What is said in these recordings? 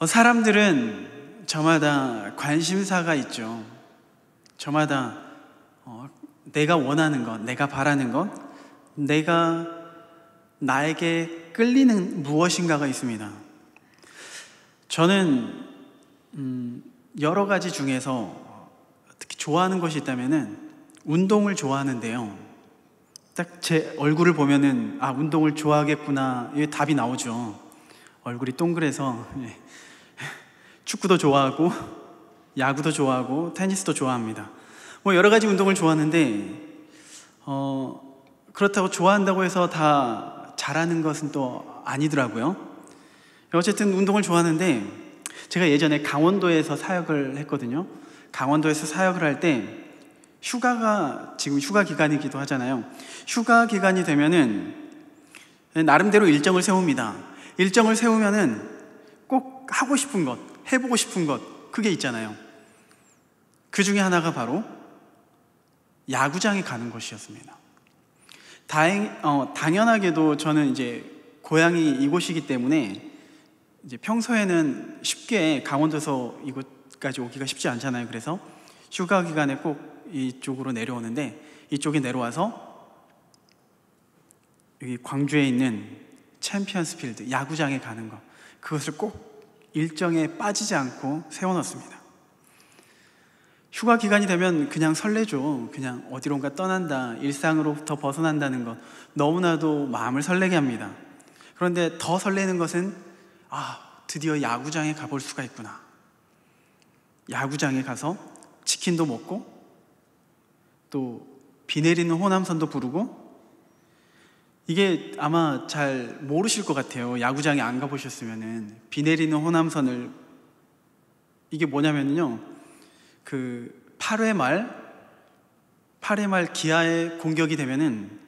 사람들은 저마다 관심사가 있죠. 저마다 내가 원하는 것, 내가 바라는 것, 나에게 끌리는 무엇인가가 있습니다. 저는 여러 가지 중에서 특히 좋아하는 것이 있다면은 운동을 좋아하는데요. 딱 제 얼굴을 보면은 운동을 좋아하겠구나, 이게 답이 나오죠. 얼굴이 동그래서 축구도 좋아하고 야구도 좋아하고 테니스도 좋아합니다. 여러 가지 운동을 좋아하는데 그렇다고 좋아한다고 해서 다 잘하는 것은 또 아니더라고요. 어쨌든 운동을 좋아하는데 제가 예전에 강원도에서 사역을 했거든요. 강원도에서 사역을 할 때 휴가가 지금 휴가 기간이기도 하잖아요. 휴가 기간이 되면은 나름대로 일정을 세웁니다. 일정을 세우면은 꼭 하고 싶은 것, 해보고 싶은 것, 그게 있잖아요. 그 중에 하나가 바로 야구장에 가는 것이었습니다. 당연하게도 저는 이제 고향이 이곳이기 때문에 이제 평소에는 쉽게 강원도에서 이곳까지 오기가 쉽지 않잖아요. 그래서 휴가 기간에 꼭 이쪽으로 내려오는데, 이쪽에 내려와서 여기 광주에 있는 챔피언스 필드 야구장에 가는 것, 그것을 꼭 일정에 빠지지 않고 세워놓습니다. 휴가 기간이 되면 그냥 설레죠. 그냥 어디론가 떠난다, 일상으로부터 벗어난다는 것, 너무나도 마음을 설레게 합니다. 그런데 더 설레는 것은 드디어 야구장에 가볼 수가 있구나. 야구장에 가서 치킨도 먹고 또 비 내리는 호남선도 부르고, 이게 아마 잘 모르실 것 같아요. 야구장에 안 가보셨으면은 비 내리는 호남선을, 이게 뭐냐면요, 그 8회 말 기아의 공격이 되면은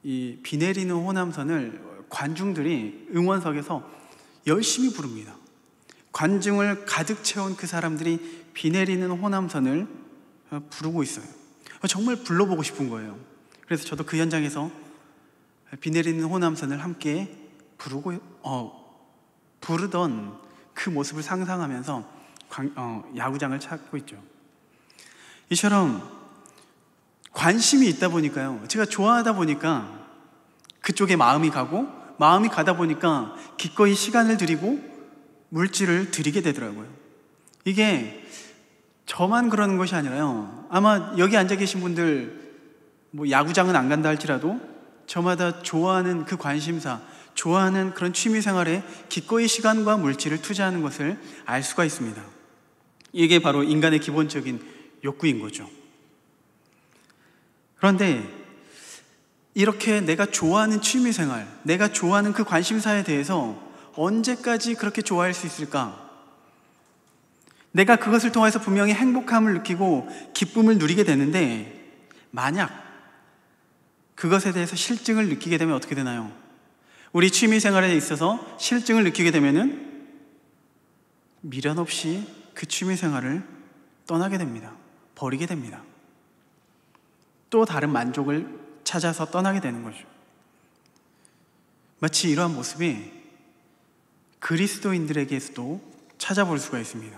이 비 내리는 호남선을 관중들이 응원석에서 열심히 부릅니다. 관중을 가득 채운 그 사람들이 비 내리는 호남선을 부르고 있어요. 정말 불러보고 싶은 거예요. 그래서 저도 그 현장에서 비 내리는 호남선을 함께 부르던 그 모습을 상상하면서 야구장을 찾고 있죠. 이처럼 관심이 있다 보니까요, 제가 좋아하다 보니까 그쪽에 마음이 가다 보니까 기꺼이 시간을 들이고 물질을 들이게 되더라고요. 이게 저만 그러는 것이 아니라요, 아마 여기 앉아 계신 분들 야구장은 안 간다 할지라도 저마다 좋아하는 그 관심사, 좋아하는 그런 취미생활에 기꺼이 시간과 물질을 투자하는 것을 알 수가 있습니다. 이게 바로 인간의 기본적인 욕구인 거죠. 그런데 이렇게 내가 좋아하는 취미생활, 내가 좋아하는 그 관심사에 대해서 언제까지 그렇게 좋아할 수 있을까? 내가 그것을 통해서 분명히 행복함을 느끼고 기쁨을 누리게 되는데, 만약 그것에 대해서 실증을 느끼게 되면 어떻게 되나요? 우리 취미생활에 있어서 실증을 느끼게 되면은 미련 없이 그 취미생활을 떠나게 됩니다. 버리게 됩니다. 또 다른 만족을 찾아서 떠나게 되는 거죠. 마치 이러한 모습이 그리스도인들에게서도 찾아볼 수가 있습니다.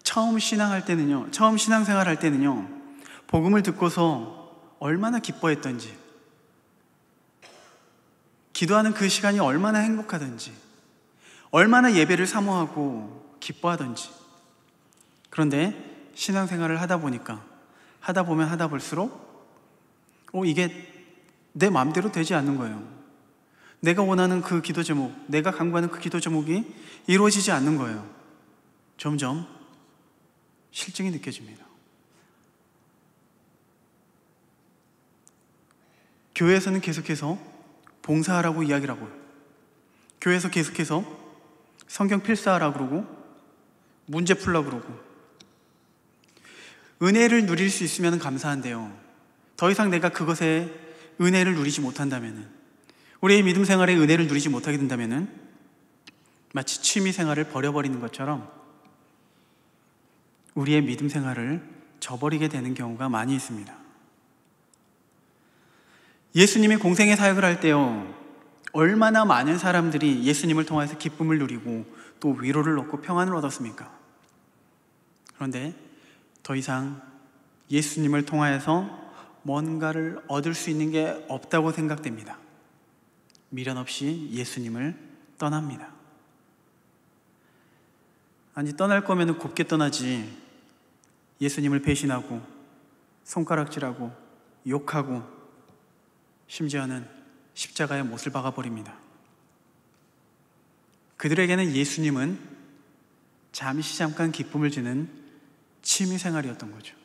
처음 신앙생활 할 때는요, 복음을 듣고서 얼마나 기뻐했던지, 기도하는 그 시간이 얼마나 행복하던지, 얼마나 예배를 사모하고 기뻐하던지. 그런데 신앙생활을 하다 보면 하다 볼수록 이게 내 마음대로 되지 않는 거예요. 내가 원하는 그 기도 제목, 내가 간구하는 그 기도 제목이 이루어지지 않는 거예요. 점점 실증이 느껴집니다. 교회에서는 계속해서 봉사하라고 이야기를 하고요. 교회에서 계속해서 성경 필사하라고 그러고 문제 풀라고 그러고, 은혜를 누릴 수 있으면 감사한데요, 더 이상 내가 그것에 은혜를 누리지 못한다면은, 우리의 믿음 생활에 은혜를 누리지 못하게 된다면은 마치 취미 생활을 버려버리는 것처럼 우리의 믿음 생활을 저버리게 되는 경우가 많이 있습니다. 예수님이 공생의 사역을 할 때요, 얼마나 많은 사람들이 예수님을 통해서 기쁨을 누리고 또 위로를 얻고 평안을 얻었습니까? 그런데 더 이상 예수님을 통하여서 뭔가를 얻을 수 있는 게 없다고 생각됩니다. 미련 없이 예수님을 떠납니다. 아니, 떠날 거면 곱게 떠나지, 예수님을 배신하고 손가락질하고 욕하고 심지어는 십자가에 못을 박아버립니다. 그들에게는 예수님은 잠깐 기쁨을 주는 취미생활이었던 거죠.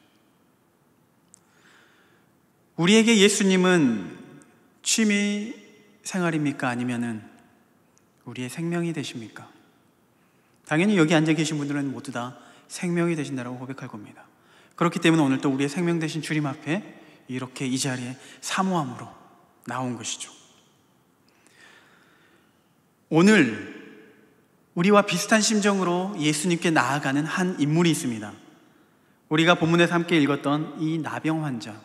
우리에게 예수님은 취미생활입니까? 아니면은 우리의 생명이 되십니까? 당연히 여기 앉아 계신 분들은 모두 다 생명이 되신다고 고백할 겁니다. 그렇기 때문에 오늘 또 우리의 생명 되신 주님 앞에 이렇게 이 자리에 사모함으로 나온 것이죠. 오늘 우리와 비슷한 심정으로 예수님께 나아가는 한 인물이 있습니다. 우리가 본문에서 함께 읽었던 이 나병 환자,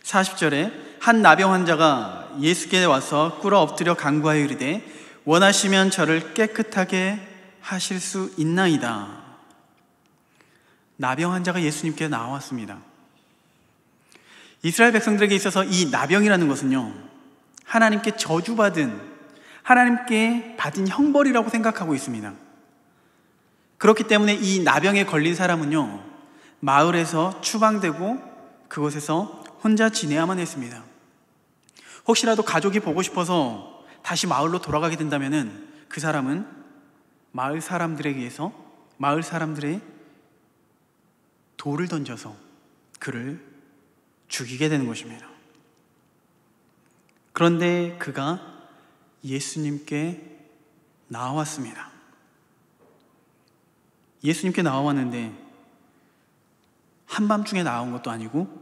40절에 한 나병 환자가 예수께 와서 꿇어 엎드려 간구하여 이르되 원하시면 저를 깨끗하게 하실 수 있나이다. 나병 환자가 예수님께 나왔습니다. 이스라엘 백성들에게 있어서 이 나병이라는 것은요, 하나님께 저주받은, 하나님께 받은 형벌이라고 생각하고 있습니다. 그렇기 때문에 이 나병에 걸린 사람은요, 마을에서 추방되고 그곳에서 혼자 지내야만 했습니다. 혹시라도 가족이 보고 싶어서 다시 마을로 돌아가게 된다면 그 사람은 마을 사람들에 의해서, 마을 사람들의 돌을 던져서 그를 죽이게 되는 것입니다. 그런데 그가 예수님께 나왔습니다. 예수님께 나왔는데 한밤중에 나온 것도 아니고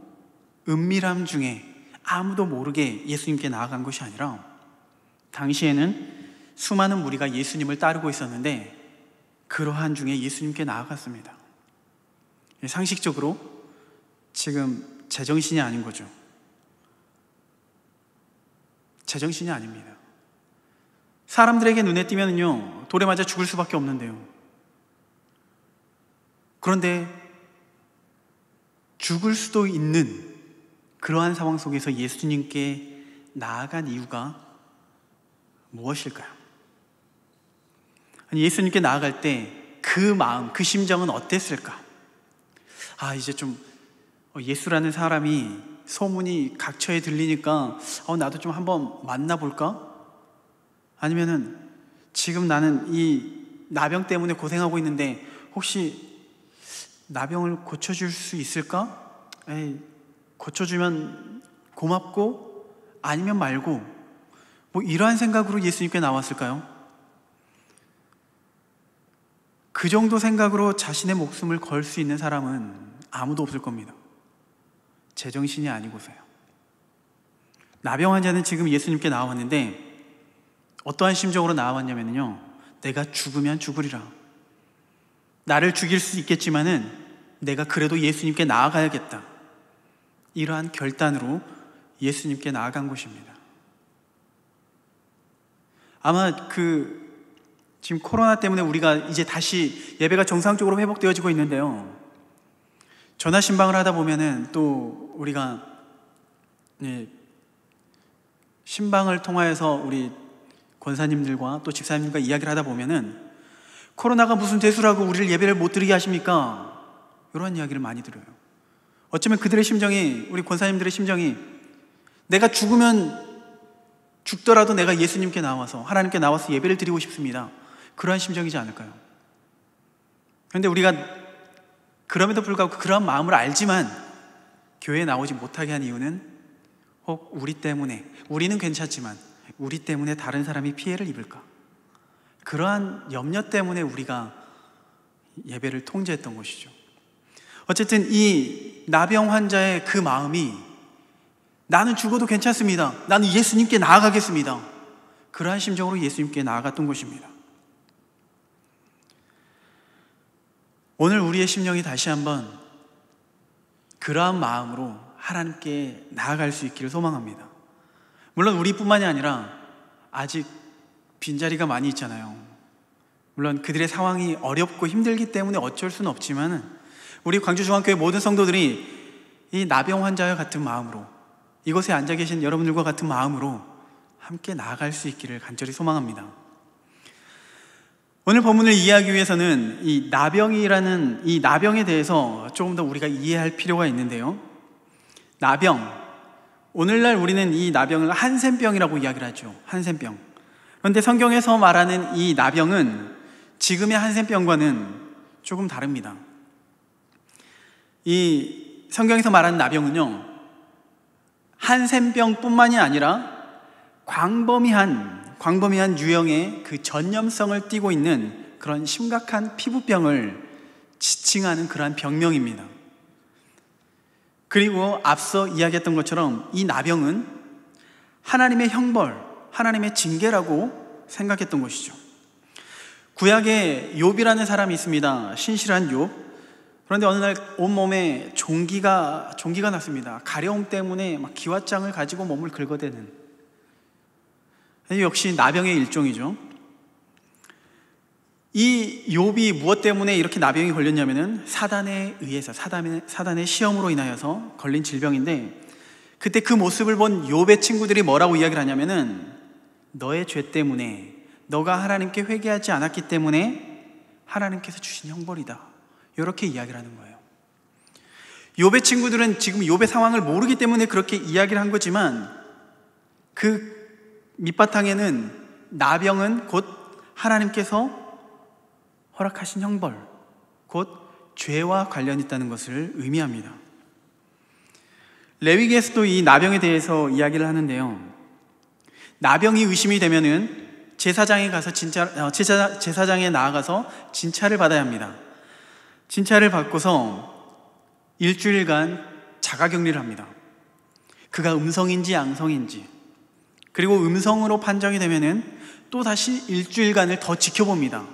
은밀함 중에 아무도 모르게 예수님께 나아간 것이 아니라 당시에는 수많은 무리가 예수님을 따르고 있었는데 그러한 중에 예수님께 나아갔습니다. 상식적으로 지금 제정신이 아닌 거죠. 제정신이 아닙니다. 사람들에게 눈에 띄면요, 돌에 맞아 죽을 수밖에 없는데요. 그런데 죽을 수도 있는 그러한 상황 속에서 예수님께 나아간 이유가 무엇일까요? 아니, 예수님께 나아갈 때 그 마음, 그 심정은 어땠을까? 이제 좀 예수라는 사람이 소문이 각처에 들리니까 나도 좀 한번 만나볼까? 아니면은 지금 나는 이 나병 때문에 고생하고 있는데 혹시 나병을 고쳐줄 수 있을까? 고쳐주면 고맙고 아니면 말고, 이러한 생각으로 예수님께 나왔을까요? 그 정도 생각으로 자신의 목숨을 걸 수 있는 사람은 아무도 없을 겁니다. 제정신이 아니고서요. 나병 환자는 지금 예수님께 나왔는데 어떠한 심정으로 나왔냐면요, 내가 죽으면 죽으리라. 나를 죽일 수 있겠지만은 내가 그래도 예수님께 나아가야겠다. 이러한 결단으로 예수님께 나아간 것입니다. 아마 지금 코로나 때문에 우리가 이제 다시 예배가 정상적으로 회복되어지고 있는데요, 전화 신방을 하다 보면은 또 우리가 신방을 통하여서 우리 권사님들과 또 집사님들과 이야기를 하다 보면은 코로나가 무슨 대수라고 우리를 예배를 못 드리게 하십니까? 이런 이야기를 많이 들어요. 어쩌면 그들의 심정이, 우리 권사님들의 심정이, 내가 죽더라도 내가 예수님께 나와서, 하나님께 나와서 예배를 드리고 싶습니다. 그러한 심정이지 않을까요? 그런데 우리가 그럼에도 불구하고 그러한 마음을 알지만 교회에 나오지 못하게 한 이유는 혹 우리 때문에, 우리는 괜찮지만 우리 때문에 다른 사람이 피해를 입을까? 그러한 염려 때문에 우리가 예배를 통제했던 것이죠. 어쨌든 이 나병 환자의 그 마음이, 나는 죽어도 괜찮습니다, 나는 예수님께 나아가겠습니다, 그러한 심정으로 예수님께 나아갔던 것입니다. 오늘 우리의 심령이 다시 한번 그러한 마음으로 하나님께 나아갈 수 있기를 소망합니다. 물론 우리뿐만이 아니라 아직 빈자리가 많이 있잖아요. 물론 그들의 상황이 어렵고 힘들기 때문에 어쩔 수는 없지만 우리 광주중앙교회 모든 성도들이 이 나병 환자와 같은 마음으로, 이곳에 앉아 계신 여러분들과 같은 마음으로 함께 나아갈 수 있기를 간절히 소망합니다. 오늘 본문을 이해하기 위해서는 이 나병이라는 이 나병에 대해서 조금 더 우리가 이해할 필요가 있는데요. 나병, 오늘날 우리는 이 나병을 한센병이라고 이야기를 하죠. 한센병. 그런데 성경에서 말하는 이 나병은 지금의 한센병과는 조금 다릅니다. 이 성경에서 말하는 나병은요, 한센병뿐만이 아니라 광범위한 유형의 그 전염성을 띠고 있는 그런 심각한 피부병을 지칭하는 그러한 병명입니다. 그리고 앞서 이야기했던 것처럼 이 나병은 하나님의 형벌, 하나님의 징계라고 생각했던 것이죠. 구약에 욥이라는 사람이 있습니다. 신실한 욥. 그런데 어느 날 온몸에 종기가 났습니다. 가려움 때문에 막 기왓장을 가지고 몸을 긁어대는, 역시 나병의 일종이죠. 이 욥이 무엇 때문에 이렇게 나병이 걸렸냐면은 사단에 의해서, 사단의 시험으로 인하여서 걸린 질병인데, 그때 그 모습을 본 욥의 친구들이 뭐라고 이야기를 하냐면은 너의 죄 때문에, 너가 하나님께 회개하지 않았기 때문에 하나님께서 주신 형벌이다, 이렇게 이야기를 하는 거예요. 욥의 친구들은 지금 욥의 상황을 모르기 때문에 그렇게 이야기를 한 거지만, 그 밑바탕에는 나병은 곧 하나님께서 허락하신 형벌, 곧 죄와 관련이 있다는 것을 의미합니다. 레위기에서도 이 나병에 대해서 이야기를 하는데요, 나병이 의심이 되면은 제사장에 나아가서 진찰을 받아야 합니다. 진찰을 받고서 일주일간 자가격리를 합니다. 그가 음성인지 양성인지, 그리고 음성으로 판정이 되면은 또 다시 일주일간을 더 지켜봅니다.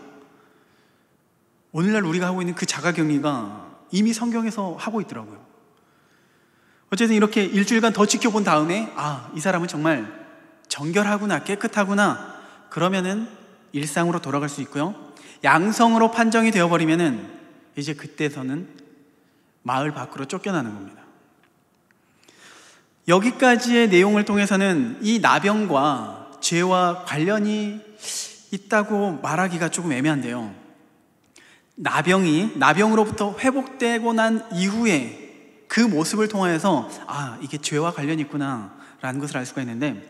오늘날 우리가 하고 있는 그 자가격리가 이미 성경에서 하고 있더라고요. 어쨌든 이렇게 일주일간 더 지켜본 다음에 이 사람은 정말 정결하구나, 깨끗하구나, 그러면은 일상으로 돌아갈 수 있고요. 양성으로 판정이 되어버리면은 이제 그때서는 마을 밖으로 쫓겨나는 겁니다. 여기까지의 내용을 통해서는 이 나병과 죄와 관련이 있다고 말하기가 조금 애매한데요, 나병으로부터 회복되고 난 이후에 그 모습을 통하여서 이게 죄와 관련이 있구나 라는 것을 알 수가 있는데,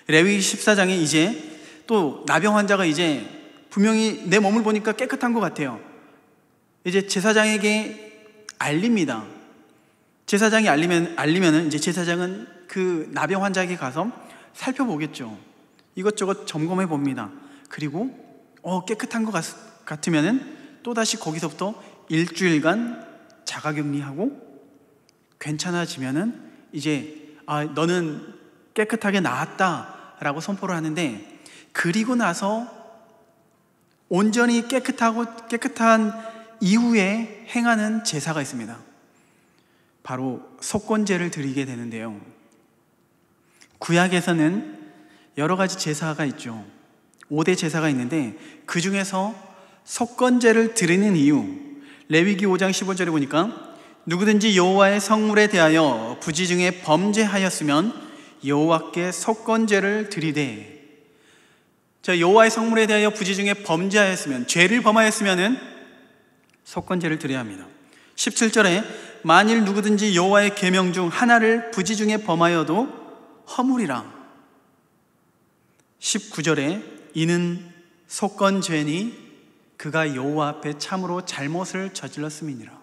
레위기 14장에 이제 또 나병 환자가 이제 분명히 내 몸을 보니까 깨끗한 것 같아요. 이제 제사장에게 알립니다. 제사장이 알리면은 이제 제사장은 그 나병 환자에게 가서 살펴보겠죠. 이것저것 점검해 봅니다. 그리고 깨끗한 것 같으면은 또다시 거기서부터 일주일간 자가격리하고 괜찮아지면은 이제 너는 깨끗하게 나았다라고 선포를 하는데, 그리고 나서 온전히 깨끗한 이후에 행하는 제사가 있습니다. 바로 속건제를 드리게 되는데요, 구약에서는 여러 가지 제사가 있죠. 5대 제사가 있는데 그 중에서 속건제를 드리는 이유, 레위기 5장 15절에 보니까 누구든지 여호와의 성물에 대하여 부지 중에 범죄하였으면 여호와께 속건제를 드리되, 여호와의 성물에 대하여 부지 중에 범죄하였으면, 죄를 범하였으면은 속건제를 드려야 합니다. 17절에 만일 누구든지 여호와의 계명 중 하나를 부지 중에 범하여도 허물이라. 19절에 이는 속건죄니 그가 여호와 앞에 참으로 잘못을 저질렀음이니라.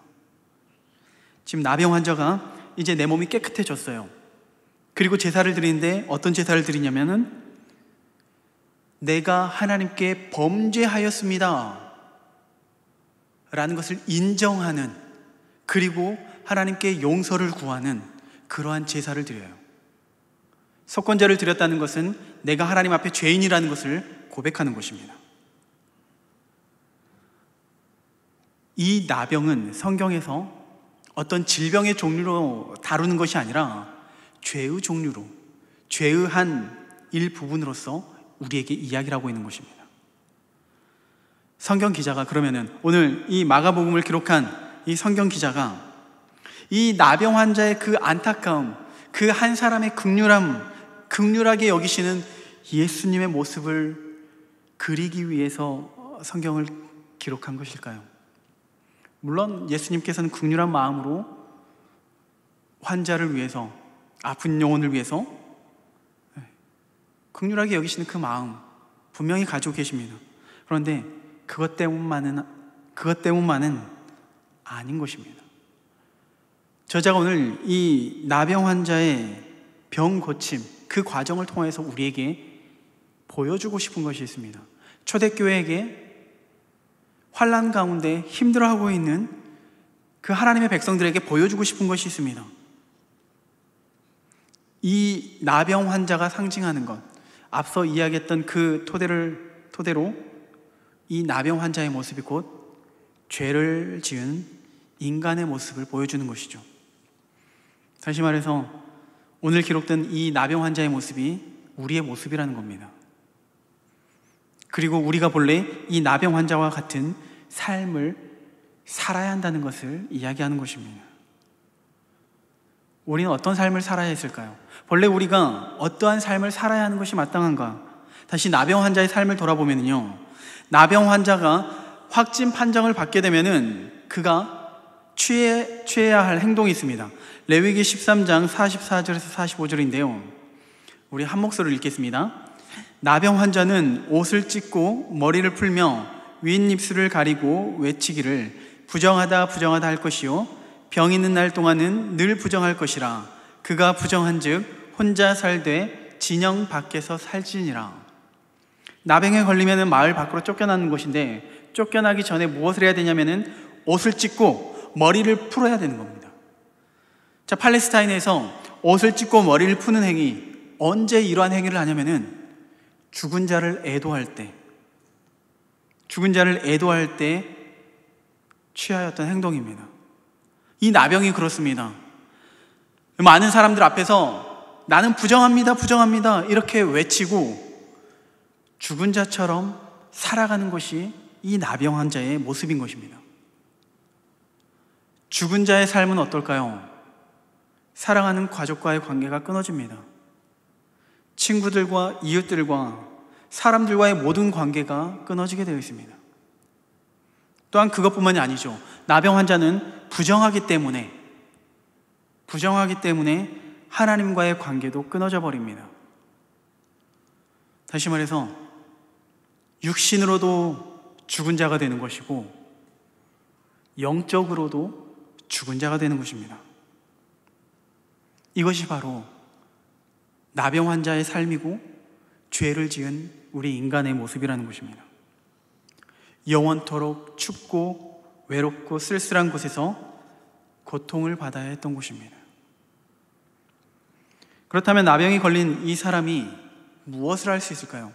지금 나병 환자가 이제 내 몸이 깨끗해졌어요. 그리고 제사를 드리는데 어떤 제사를 드리냐면은 내가 하나님께 범죄하였습니다 라는 것을 인정하는, 그리고 하나님께 용서를 구하는 그러한 제사를 드려요. 속건제를 드렸다는 것은 내가 하나님 앞에 죄인이라는 것을 고백하는 것입니다. 이 나병은 성경에서 어떤 질병의 종류로 다루는 것이 아니라 죄의 종류로, 죄의 한 일부분으로서 우리에게 이야기를 하고 있는 것입니다. 성경 기자가 그러면은 오늘 이 마가복음을 기록한 이 성경 기자가 이 나병 환자의 그 안타까움, 그 한 사람의 극률하게 여기시는 예수님의 모습을 그리기 위해서 성경을 기록한 것일까요? 물론 예수님께서는 극률한 마음으로 환자를 위해서, 아픈 영혼을 위해서 극률하게 여기시는 그 마음 분명히 가지고 계십니다. 그런데 그것 때문만은 아닌 것입니다. 저자가 오늘 이 나병 환자의 병 고침, 그 과정을 통해서 우리에게 보여주고 싶은 것이 있습니다. 초대교회에게 환난 가운데 힘들어하고 있는 그 하나님의 백성들에게 보여주고 싶은 것이 있습니다. 이 나병 환자가 상징하는 것, 앞서 이야기했던 그 토대로 이 나병 환자의 모습이 곧 죄를 지은 인간의 모습을 보여주는 것이죠. 다시 말해서 오늘 기록된 이 나병 환자의 모습이 우리의 모습이라는 겁니다. 그리고 우리가 본래 이 나병 환자와 같은 삶을 살아야 한다는 것을 이야기하는 것입니다. 우리는 어떤 삶을 살아야 했을까요? 본래 우리가 어떠한 삶을 살아야 하는 것이 마땅한가? 다시 나병 환자의 삶을 돌아보면요, 나병 환자가 확진 판정을 받게 되면은 그가 취해야 할 행동이 있습니다. 레위기 13장 44절에서 45절인데요. 우리 한 목소리를 읽겠습니다. 나병 환자는 옷을 찢고 머리를 풀며 윗입술을 가리고 외치기를 부정하다 부정하다 할 것이요 병 있는 날 동안은 늘 부정할 것이라. 그가 부정한즉 혼자 살되 진영 밖에서 살지니라. 나병에 걸리면 마을 밖으로 쫓겨나는 것인데, 쫓겨나기 전에 무엇을 해야 되냐면은 옷을 찢고 머리를 풀어야 되는 겁니다. 자, 팔레스타인에서 옷을 찢고 머리를 푸는 행위, 언제 이러한 행위를 하냐면은 죽은 자를 애도할 때 취하였던 행동입니다. 이 나병이 그렇습니다. 많은 사람들 앞에서 나는 부정합니다 이렇게 외치고 죽은 자처럼 살아가는 것이 이 나병 환자의 모습인 것입니다. 죽은 자의 삶은 어떨까요? 사랑하는 가족과의 관계가 끊어집니다. 친구들과 이웃들과 사람들과의 모든 관계가 끊어지게 되어 있습니다. 또한 그것뿐만이 아니죠. 나병 환자는 부정하기 때문에 하나님과의 관계도 끊어져 버립니다. 다시 말해서 육신으로도 죽은 자가 되는 것이고 영적으로도 죽은 자가 되는 것입니다. 이것이 바로 나병 환자의 삶이고 죄를 지은 우리 인간의 모습이라는 것입니다. 영원토록 춥고 외롭고 쓸쓸한 곳에서 고통을 받아야 했던 것입니다. 그렇다면 나병이 걸린 이 사람이 무엇을 할 수 있을까요?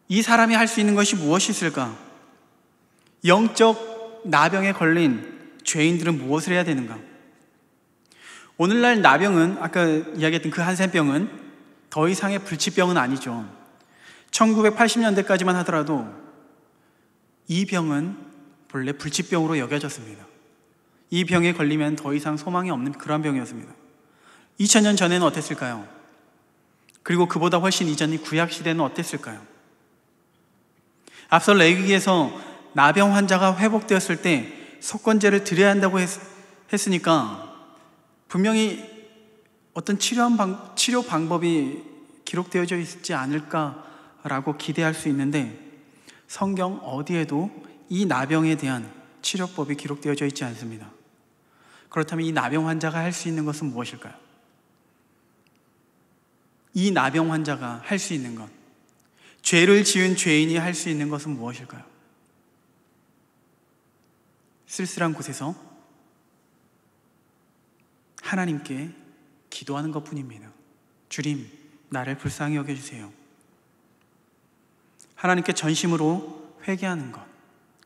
이 사람이 할 수 있는 것이 무엇이 있을까? 영적 나병에 걸린 죄인들은 무엇을 해야 되는가? 오늘날 나병은, 아까 이야기했던 그 한센병은 더 이상의 불치병은 아니죠. 1980년대까지만 하더라도 이 병은 본래 불치병으로 여겨졌습니다. 이 병에 걸리면 더 이상 소망이 없는 그런 병이었습니다. 2000년 전에는 어땠을까요? 그리고 그보다 훨씬 이전인 구약시대는 어땠을까요? 앞서 레위기에서 나병 환자가 회복되었을 때 속건제를 드려야 한다고 했으니까 분명히 어떤 치료 방법이 기록되어져 있지 않을까라고 기대할 수 있는데, 성경 어디에도 이 나병에 대한 치료법이 기록되어져 있지 않습니다. 그렇다면 이 나병 환자가 할 수 있는 것은 무엇일까요? 이 나병 환자가 할 수 있는 것, 죄를 지은 죄인이 할 수 있는 것은 무엇일까요? 쓸쓸한 곳에서 하나님께 기도하는 것뿐입니다. 주님, 나를 불쌍히 여겨주세요. 하나님께 전심으로 회개하는 것,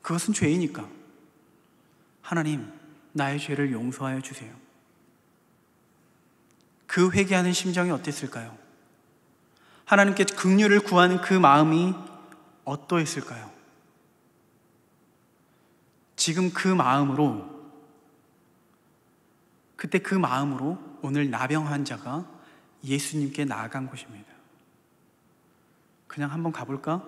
그것은 죄이니까 하나님, 나의 죄를 용서하여 주세요. 그 회개하는 심정이 어땠을까요? 하나님께 긍휼을 구하는 그 마음이 어떠했을까요? 지금 그 마음으로, 그때 그 마음으로 오늘 나병 환자가 예수님께 나아간 것입니다. 그냥 한번 가볼까?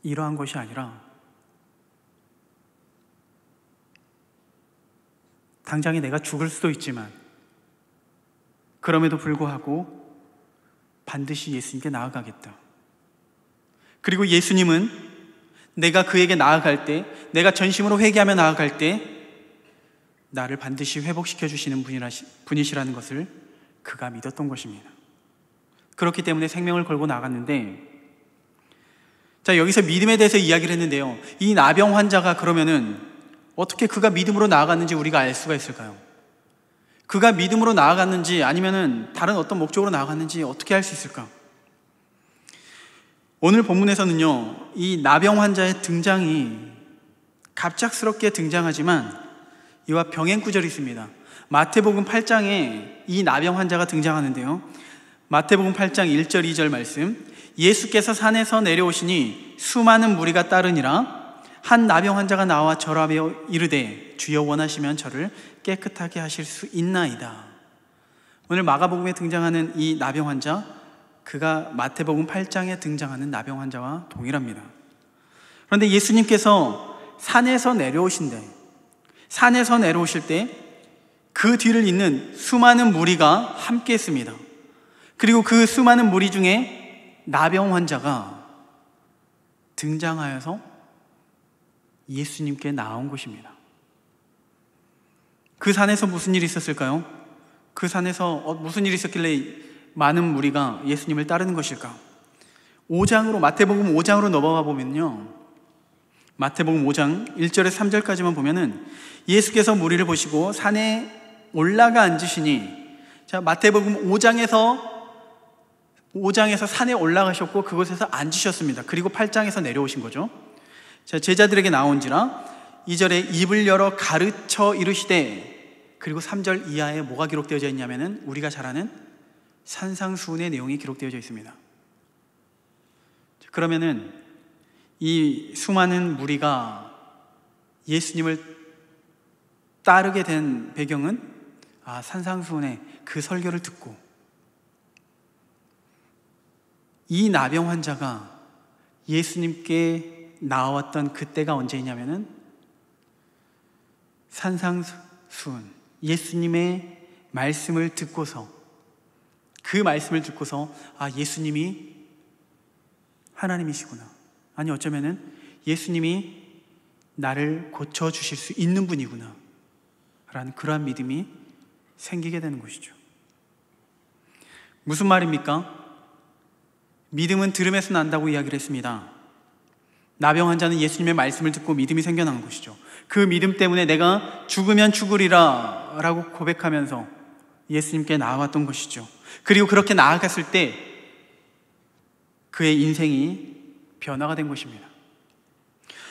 이러한 것이 아니라 당장에 내가 죽을 수도 있지만 그럼에도 불구하고 반드시 예수님께 나아가겠다. 그리고 예수님은 내가 그에게 나아갈 때, 내가 전심으로 회개하며 나아갈 때 나를 반드시 회복시켜 주시는 분이시라는 것을 그가 믿었던 것입니다. 그렇기 때문에 생명을 걸고 나갔는데, 자, 여기서 믿음에 대해서 이야기를 했는데요, 이 나병 환자가 그러면은 어떻게 그가 믿음으로 나아갔는지 우리가 알 수가 있을까요? 그가 믿음으로 나아갔는지 아니면은 다른 어떤 목적으로 나아갔는지 어떻게 알 수 있을까? 오늘 본문에서는요, 이 나병 환자의 등장이 갑작스럽게 등장하지만 이와 병행 구절이 있습니다. 마태복음 8장에 이 나병 환자가 등장하는데요, 마태복음 8장 1절 2절 말씀, 예수께서 산에서 내려오시니 수많은 무리가 따르니라. 한 나병 환자가 나와 절하며 이르되 주여 원하시면 저를 깨끗하게 하실 수 있나이다. 오늘 마가복음에 등장하는 이 나병 환자, 그가 마태복음 8장에 등장하는 나병 환자와 동일합니다. 그런데 예수님께서 산에서 내려오신대. 산에서 내려오실 때 그 뒤를 잇는 수많은 무리가 함께 했습니다. 그리고 그 수많은 무리 중에 나병 환자가 등장하여서 예수님께 나온 것입니다. 그 산에서 무슨 일이 있었을까요? 그 산에서 무슨 일이 있었길래 많은 무리가 예수님을 따르는 것일까? 5장으로, 마태복음 5장으로 넘어가 보면요, 마태복음 5장 1절에서 3절까지만 보면은 예수께서 무리를 보시고 산에 올라가 앉으시니, 자, 마태복음 5장에서 산에 올라가셨고 그곳에서 앉으셨습니다. 그리고 8장에서 내려오신 거죠. 자, 제자들에게 나온지라 2절에 입을 열어 가르쳐 이르시되, 그리고 3절 이하에 뭐가 기록되어져 있냐면은 우리가 잘 아는 산상수훈의 내용이 기록되어져 있습니다. 그러면은 이 수많은 무리가 예수님을 따르게 된 배경은 산상수훈의 그 설교를 듣고, 이 나병 환자가 예수님께 나왔던 그때가 언제냐면은 산상수훈, 예수님의 말씀을 듣고서, 그 말씀을 듣고서 예수님이 하나님이시구나, 아니 어쩌면은 예수님이 나를 고쳐주실 수 있는 분이구나 라는 그러한 믿음이 생기게 되는 것이죠. 무슨 말입니까? 믿음은 들음에서 난다고 이야기를 했습니다. 나병 환자는 예수님의 말씀을 듣고 믿음이 생겨난 것이죠. 그 믿음 때문에 내가 죽으면 죽으리라 라고 고백하면서 예수님께 나아왔던 것이죠. 그리고 그렇게 나아갔을 때 그의 인생이 변화가 된 것입니다.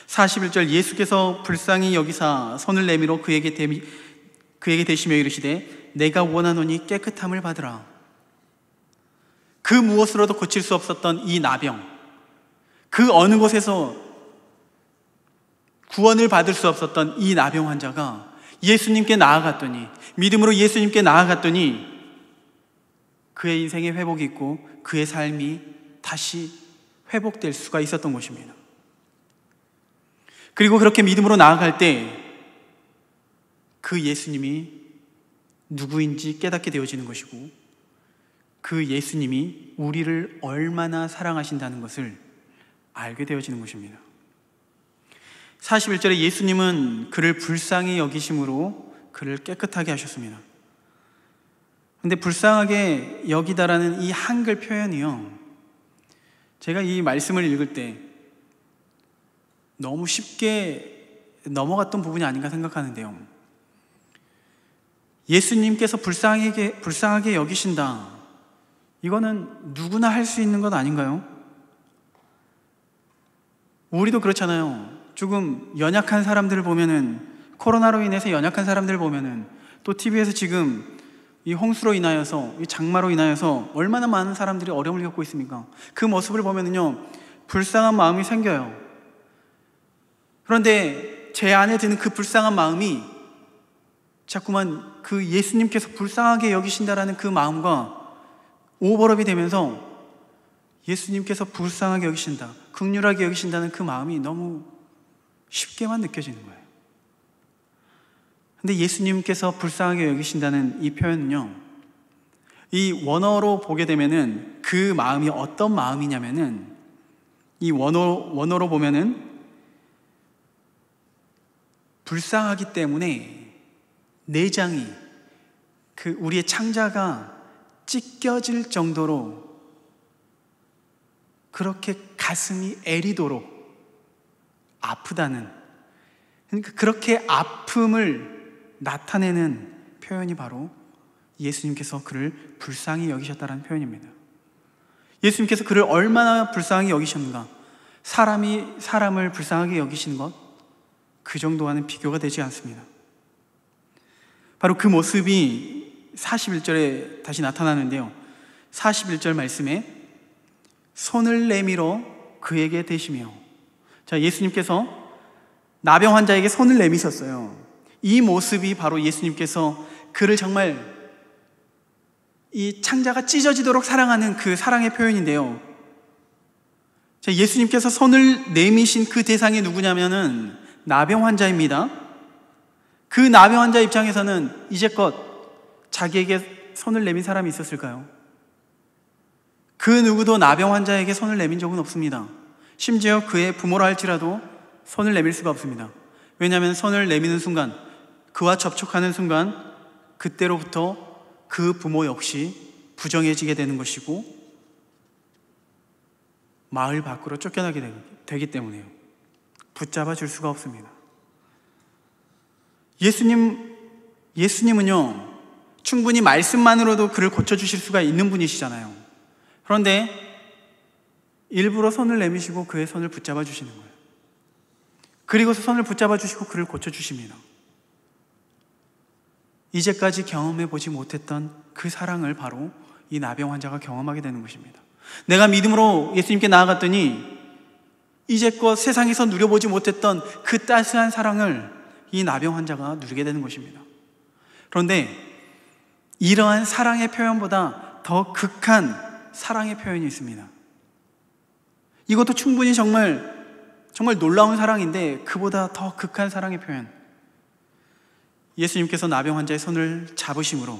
41절, 예수께서 불쌍히 여기사 손을 내밀어 그에게 대시며 이르시되 내가 원하노니 깨끗함을 받으라. 그 무엇으로도 고칠 수 없었던 이 나병, 그 어느 곳에서 구원을 받을 수 없었던 이 나병 환자가 예수님께 나아갔더니, 믿음으로 예수님께 나아갔더니 그의 인생에 회복이 있고 그의 삶이 다시 회복될 수가 있었던 것입니다. 그리고 그렇게 믿음으로 나아갈 때 그 예수님이 누구인지 깨닫게 되어지는 것이고, 그 예수님이 우리를 얼마나 사랑하신다는 것을 알게 되어지는 것입니다. 41절에 예수님은 그를 불쌍히 여기심으로 그를 깨끗하게 하셨습니다. 그런데 불쌍하게 여기다라는 이 한글 표현이요, 제가 이 말씀을 읽을 때 너무 쉽게 넘어갔던 부분이 아닌가 생각하는데요, 예수님께서 불쌍하게 여기신다, 이거는 누구나 할 수 있는 것 아닌가요? 우리도 그렇잖아요. 조금 연약한 사람들을 보면은, 코로나로 인해서 연약한 사람들을 보면은, 또 TV에서 지금 이 홍수로 인하여서, 이 장마로 인하여서 얼마나 많은 사람들이 어려움을 겪고 있습니까? 그 모습을 보면은요, 불쌍한 마음이 생겨요. 그런데 제 안에 드는 그 불쌍한 마음이 자꾸만 그 예수님께서 불쌍하게 여기신다라는 그 마음과 오버랩이 되면서 예수님께서 불쌍하게 여기신다, 긍휼하게 여기신다는 그 마음이 너무 쉽게만 느껴지는 거예요. 근데 예수님께서 불쌍하게 여기신다는 이 표현은요, 이 원어로 보게 되면은 그 마음이 어떤 마음이냐면은, 이 원어로 보면은 불쌍하기 때문에 내장이, 그 우리의 창자가 찢겨질 정도로 그렇게 가슴이 애리도록 아프다는, 그러니까 그렇게 아픔을 나타내는 표현이 바로 예수님께서 그를 불쌍히 여기셨다는 표현입니다. 예수님께서 그를 얼마나 불쌍히 여기셨는가? 사람이 사람을 불쌍하게 여기시는 것, 그 정도와는 비교가 되지 않습니다. 바로 그 모습이 41절에 다시 나타나는데요, 41절 말씀에 손을 내밀어 그에게 대시며, 자, 예수님께서 나병 환자에게 손을 내미셨어요. 이 모습이 바로 예수님께서 그를 정말 이 창자가 찢어지도록 사랑하는 그 사랑의 표현인데요, 자, 예수님께서 손을 내미신 그 대상이 누구냐면은 나병 환자입니다. 그 나병 환자 입장에서는 이제껏 자기에게 손을 내민 사람이 있었을까요? 그 누구도 나병 환자에게 손을 내민 적은 없습니다. 심지어 그의 부모라 할지라도 손을 내밀 수가 없습니다. 왜냐하면 손을 내미는 순간, 그와 접촉하는 순간, 그때로부터 그 부모 역시 부정해지게 되는 것이고 마을 밖으로 쫓겨나게 되기 때문에요. 붙잡아 줄 수가 없습니다. 예수님은요, 충분히 말씀만으로도 그를 고쳐주실 수가 있는 분이시잖아요. 그런데 일부러 손을 내미시고 그의 손을 붙잡아 주시는 거예요. 그리고서 손을 붙잡아 주시고 그를 고쳐주십니다. 이제까지 경험해 보지 못했던 그 사랑을 바로 이 나병 환자가 경험하게 되는 것입니다. 내가 믿음으로 예수님께 나아갔더니 이제껏 세상에서 누려보지 못했던 그 따스한 사랑을 이 나병 환자가 누리게 되는 것입니다. 그런데 이러한 사랑의 표현보다 더 극한 사랑의 표현이 있습니다. 이것도 충분히 정말 놀라운 사랑인데 그보다 더 극한 사랑의 표현, 예수님께서 나병 환자의 손을 잡으심으로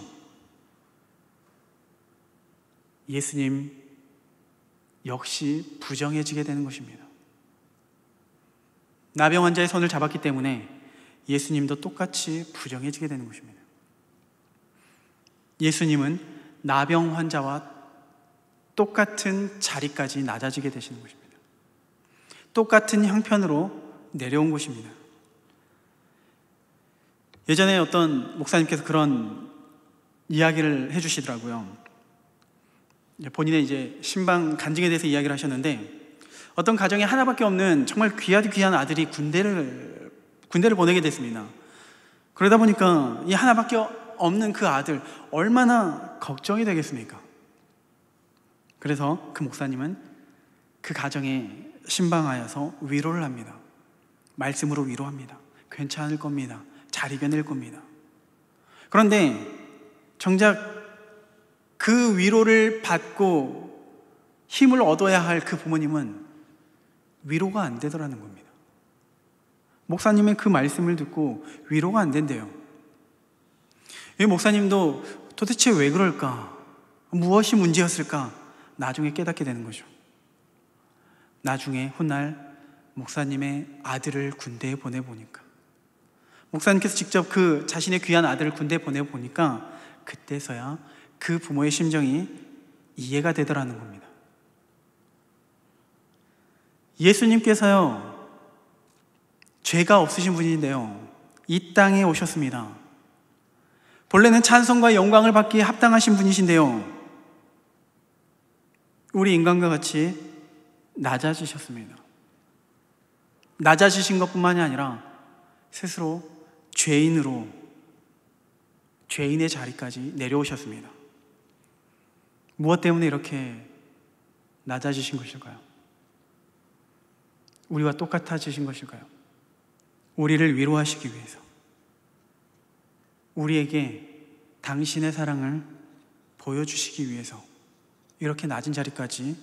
예수님 역시 부정해지게 되는 것입니다. 나병 환자의 손을 잡았기 때문에 예수님도 똑같이 부정해지게 되는 것입니다. 예수님은 나병 환자와 똑같은 자리까지 낮아지게 되시는 것입니다. 똑같은 형편으로 내려온 것입니다. 예전에 어떤 목사님께서 그런 이야기를 해주시더라고요. 본인의 이제 신방 간증에 대해서 이야기를 하셨는데, 어떤 가정에 하나밖에 없는 정말 귀한 아들이 군대를 보내게 됐습니다. 그러다 보니까 이 하나밖에 없는 그 아들 얼마나 걱정이 되겠습니까? 그래서 그 목사님은 그 가정에 신방하여서 위로를 합니다. 말씀으로 위로합니다. 괜찮을 겁니다. 잘 이겨낼 겁니다. 그런데 정작 그 위로를 받고 힘을 얻어야 할 그 부모님은 위로가 안 되더라는 겁니다. 목사님의 그 말씀을 듣고 위로가 안 된대요. 이 목사님도 도대체 왜 그럴까? 무엇이 문제였을까? 나중에 깨닫게 되는 거죠. 나중에 훗날 목사님의 아들을 군대에 보내보니까, 목사님께서 직접 그 자신의 귀한 아들을 군대에 보내보니까 그때서야 그 부모의 심정이 이해가 되더라는 겁니다. 예수님께서요, 죄가 없으신 분인데요, 이 땅에 오셨습니다. 본래는 찬송과 영광을 받기에 합당하신 분이신데요, 우리 인간과 같이 낮아지셨습니다. 낮아지신 것뿐만이 아니라 스스로 죄인으로 죄인의 자리까지 내려오셨습니다. 무엇 때문에 이렇게 낮아지신 것일까요? 우리와 똑같아지신 것일까요? 우리를 위로하시기 위해서, 우리에게 당신의 사랑을 보여주시기 위해서 이렇게 낮은 자리까지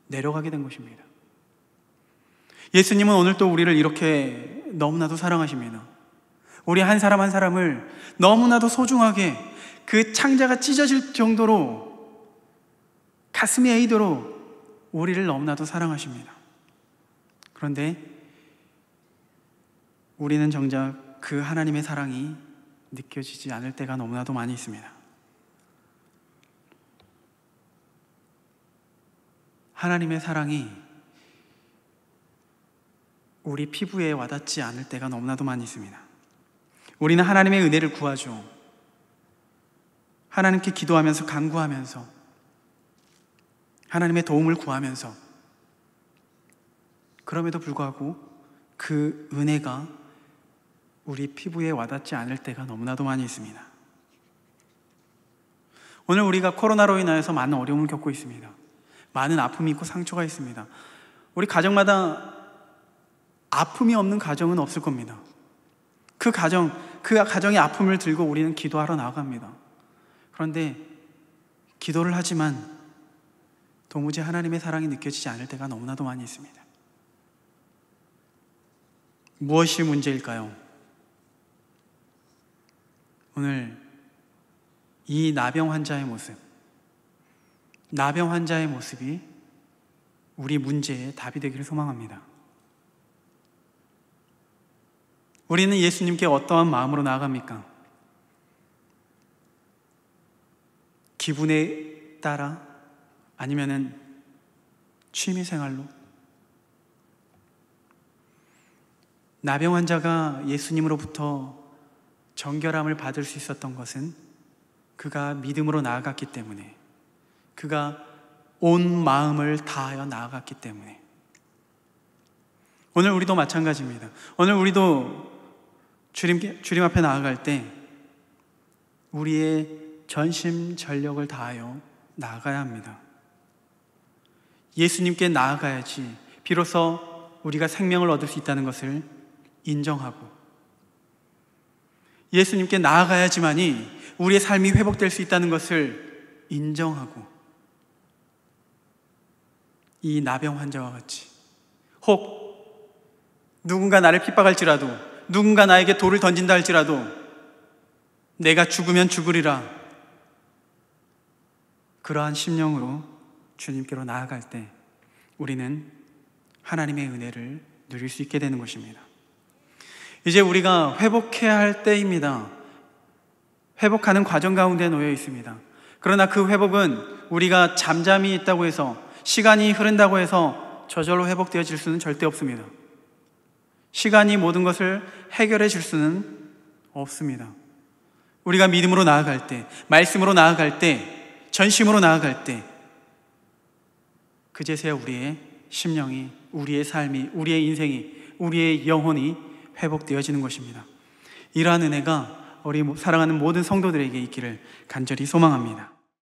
내려가게 된 것입니다. 예수님은 오늘 또 우리를 이렇게 너무나도 사랑하십니다. 우리 한 사람 한 사람을 너무나도 소중하게, 그 창자가 찢어질 정도로, 가슴이 에이도록 우리를 너무나도 사랑하십니다. 그런데 우리는 정작 그 하나님의 사랑이 느껴지지 않을 때가 너무나도 많이 있습니다. 하나님의 사랑이 우리 피부에 와닿지 않을 때가 너무나도 많이 있습니다. 우리는 하나님의 은혜를 구하죠. 하나님께 기도하면서, 간구하면서, 하나님의 도움을 구하면서, 그럼에도 불구하고 그 은혜가 우리 피부에 와닿지 않을 때가 너무나도 많이 있습니다. 오늘 우리가 코로나로 인하여서 많은 어려움을 겪고 있습니다. 많은 아픔이 있고 상처가 있습니다. 우리 가정마다 아픔이 없는 가정은 없을 겁니다. 그 가정의 아픔을 들고 우리는 기도하러 나아갑니다. 그런데 기도를 하지만 도무지 하나님의 사랑이 느껴지지 않을 때가 너무나도 많이 있습니다. 무엇이 문제일까요? 오늘 이 나병 환자의 모습이 우리 문제의 답이 되기를 소망합니다. 우리는 예수님께 어떠한 마음으로 나아갑니까? 기분에 따라, 아니면은 취미생활로? 나병 환자가 예수님으로부터 정결함을 받을 수 있었던 것은 그가 믿음으로 나아갔기 때문에, 그가 온 마음을 다하여 나아갔기 때문에. 오늘 우리도 마찬가지입니다. 오늘 우리도 주님 앞에 나아갈 때 우리의 전심전력을 다하여 나아가야 합니다. 예수님께 나아가야지 비로소 우리가 생명을 얻을 수 있다는 것을 인정하고, 예수님께 나아가야지만이 우리의 삶이 회복될 수 있다는 것을 인정하고, 이 나병 환자와 같이, 혹 누군가 나를 핍박할지라도, 누군가 나에게 돌을 던진다 할지라도 내가 죽으면 죽으리라, 그러한 심령으로 주님께로 나아갈 때 우리는 하나님의 은혜를 누릴 수 있게 되는 것입니다. 이제 우리가 회복해야 할 때입니다. 회복하는 과정 가운데 놓여 있습니다. 그러나 그 회복은 우리가 잠잠히 있다고 해서, 시간이 흐른다고 해서 저절로 회복되어질 수는 절대 없습니다. 시간이 모든 것을 해결해 줄 수는 없습니다. 우리가 믿음으로 나아갈 때, 말씀으로 나아갈 때, 전심으로 나아갈 때, 그제서야 우리의 심령이, 우리의 삶이, 우리의 인생이, 우리의 영혼이 회복되어지는 것입니다. 이러한 은혜가 우리 사랑하는 모든 성도들에게 있기를 간절히 소망합니다.